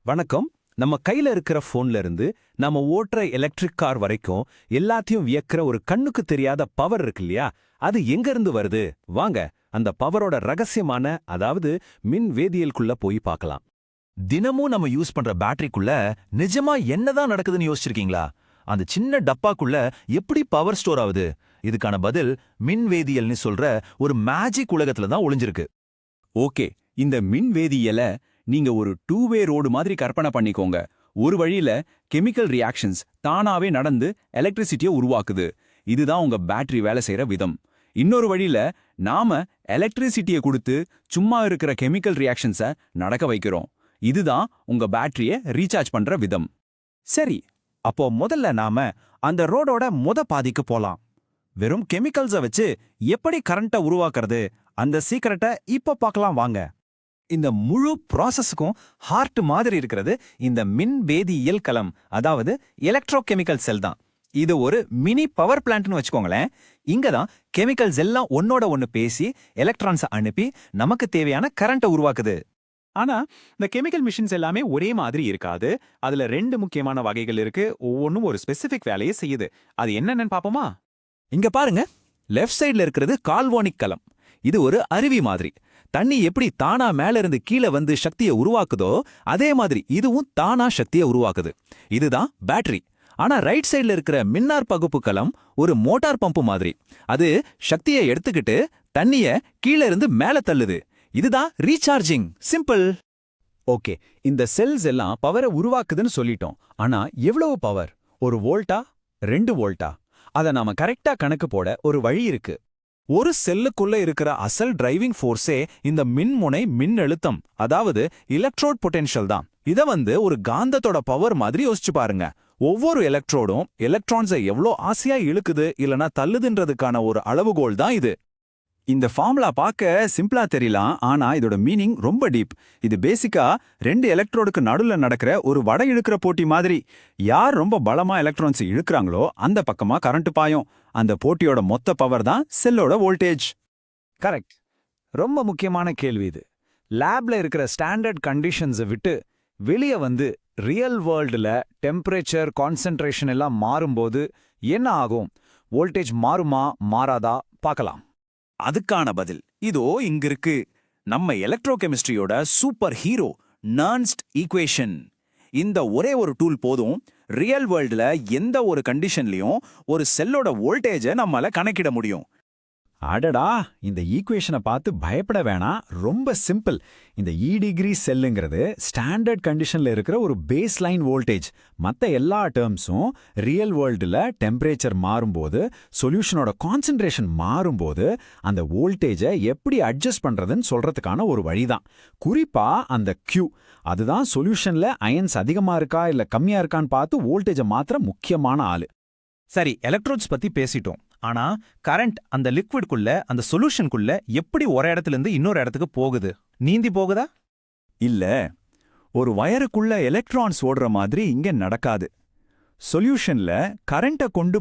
வணக்கம். நம்ம கையில இருக்கிற போன்ல இருந்து நாம ஓட்டுற எலக்ட்ரிக் கார் வரைக்கும் எல்லாத்தையும் வியக்கிற ஒரு கண்ணுக்கு தெரியாத பவர் இருக்கு இல்லையா? அது எங்க இருந்து வருது? வாங்க அந்த பவரோட ரகசியமான அதாவது மின் வேதியியலுக்குள்ள போய் பார்க்கலாம். தினமும் நம்ம யூஸ் பண்ற பேட்டரிக்குள்ள நிஜமா என்னதான் நடக்குதுன்னு யோசிச்சிருக்கீங்களா? அந்த சின்ன டப்பாக்குள்ள எப்படி பவர் ஸ்டோர் ஆகுது? இதுக்கான பதில் மின் வேதியியல்னு சொல்ற ஒரு மேஜிக் உலகத்துல தான் ஒளிஞ்சிருக்கு. ஓகே, இந்த மின் வேதியியல நீங்க ஒரு டூ வே ரோடு மாதிரி கற்பனை பண்ணிக்கோங்க. ஒரு வழியில கெமிக்கல் ரியாக்ஷன்ஸ் தானாவே நடந்து எலக்ட்ரிசிட்டியை உருவாக்குது. இதுதான் உங்க பேட்டரி வேலை செய்யற விதம். இன்னொரு வழியில நாம எலக்ட்ரிசிட்டியை கொடுத்து சும்மா இருக்கிற கெமிக்கல் ரியாக்ஷன்ஸை நடக்க வைக்கிறோம். இதுதான் உங்க பேட்டரியை ரீசார்ஜ் பண்ற விதம். சரி, அப்போ முதல்ல நாம அந்த ரோடோட பாதிக்கு போலாம். வெறும் கெமிக்கல்ஸை வச்சு எப்படி கரண்ட்டை உருவாக்குறது, அந்த சீக்கிரட்டை இப்ப பார்க்கலாம் வாங்க. இந்த முழு ப்ராசஸுக்கும் ஹார்ட் மாதிரி இருக்கிறது இந்த மின் வேதியியல் கலம், அதாவது எலக்ட்ரோகெமிக்கல் செல் தான். இது ஒரு மினி பவர் பிளான்ட்னு வச்சுக்கோங்களேன். இங்க தான் கெமிக்கல்ஸ் எல்லாம் ஒன்னோட ஒன்னு பேசி எலக்ட்ரான்ஸை அனுப்பி நமக்கு தேவையான கரண்ட்டை உருவாக்குது. ஆனா இந்த கெமிக்கல் மிஷின்ஸ் எல்லாமே ஒரே மாதிரி இருக்காது. அதுல ரெண்டு முக்கியமான வகைகள் இருக்கு. ஒவ்வொன்றும் ஒரு ஸ்பெசிபிக் வேலையை செய்யுது. அது என்னன்னு பாப்போமா? இங்க பாருங்க, லெஃப்ட் சைடுல இருக்கிறது கால்வோனிக் கலம். இது ஒரு அருவி மாதிரி. தண்ணி எப்படி தானா மேல இருந்து கீழே வந்து சக்தியை உருவாக்குதோ அதே மாதிரி இதுவும் தானா சக்தியை உருவாக்குது. இதுதான் பேட்டரி. ஆனா ரைட் சைடுல இருக்கிற மின்னார் பகுப்பு கலம் ஒரு மோட்டார் பம்பு மாதிரி. அது சக்தியை எடுத்துக்கிட்டு தண்ணிய கீழே இருந்து மேல தள்ளுது. இதுதான் ரீசார்ஜிங். சிம்பிள். ஓகே, இந்த செல்ஸ் எல்லாம் பவரை உருவாக்குதுன்னு சொல்லிட்டோம். ஆனா எவ்வளவு பவர்? 1 வோல்ட்டா 2 வோல்ட்டா? அதை நாம கரெக்டா கணக்கு போட ஒரு வழி இருக்கு. ஒரு செல்லுக்குள்ள இருக்கிற அசல் டிரைவிங் ஃபோர்ஸே இந்த மின்முனை மின்னழுத்தம், அதாவது எலக்ட்ரோட் பொட்டென்ஷியல் தான். இத ஒரு காந்தத்தோட பவர் மாதிரி யோசிச்சு பாருங்க. ஒவ்வொரு எலக்ட்ரோடும் எலக்ட்ரான்ஸை எவ்வளோ ஆசையா இழுக்குது இல்லனா தள்ளுதுன்றதுக்கான ஒரு அளவுகோல் தான் இது. இந்த ஃபார்முலா பார்க்க சிம்பிளா தெரியலாம், ஆனா இதோட மீனிங் ரொம்ப டீப். இது பேசிக்கா 2 எலக்ட்ரோடுக்கு நடுவுல நடக்கிற ஒரு வடை இழுக்கிற போட்டி மாதிரி. யார் ரொம்ப பலமா எலக்ட்ரான்ஸ் இழுக்கிறாங்களோ அந்த பக்கமா கரண்ட் பாயும். அந்த போட்டியோட மொத்த பவர் தான் செல்லோட வோல்டேஜ். கரெக்ட். ரொம்ப முக்கியமான கேள்வி இது. லேப்ல இருக்கிற ஸ்டாண்டர்ட் கண்டிஷன்ஸை விட்டு வெளியே ரியல் வேர்ல்டுல டெம்பரேச்சர் கான்சென்ட்ரேஷன் எல்லாம் மாறும்போது என்ன ஆகும்? வோல்டேஜ் மாறுமா மாறாதா பார்க்கலாம். அதுக்கான பதில் இதோ இங்கிருக்கு. நம்ம எலக்ட்ரோகெமிஸ்ட்ரியோட சூப்பர் ஹீரோ நர்ன்ஸ்ட் ஈக்குவேஷன். இந்த ஒரே ஒரு டூல் போதும் ரியல் வேர்ல்டுல எந்த ஒரு கண்டிஷன்லயும் ஒரு செல்லோட வோல்டேஜை நம்மால கணக்கிட முடியும். அடடா, இந்த ஈக்குவேஷனை பார்த்து பயப்பட வேணாம். ரொம்ப சிம்பிள். இந்த டிகிரி செல்லுங்கிறது ஸ்டாண்டர்ட் கண்டிஷன்ல இருக்கிற ஒரு பேஸ் லைன் வோல்டேஜ். மற்ற எல்லா டேர்ம்ஸும் ரியல் வேர்ல்டுல டெம்பரேச்சர் மாறும்போது சொல்யூஷனோட கான்சென்ட்ரேஷன் மாறும்போது அந்த வோல்டேஜை எப்படி அட்ஜஸ்ட் பண்றதுன்னு சொல்றதுக்கான ஒரு வழிதான். குறிப்பா அந்த Q, அதுதான் சொல்யூஷன்ல அயன்ஸ் அதிகமா இருக்கா இல்ல கம்மியா இருக்கான்னு பார்த்து வோல்டேஜை மாத்திர முக்கியமான ஆளு. சரி, எலக்ட்ரோட்ஸ் பத்தி பேசிட்டோம். ஆனா கரண்ட் அந்த லிக்விட்குள்ள அந்த சொல்யூஷனுக்குள்ள எப்படி ஒரு இடத்துல இருந்து இன்னொரு இடத்துக்கு போகுது? நீந்தி போகுதா? இல்ல, ஒரு வயருக்குள்ள எலக்ட்ரான்ஸ் ஓடுற மாதிரி இங்க நடக்காது. சொல்யூஷன்ல கரண்ட்டை கொண்டு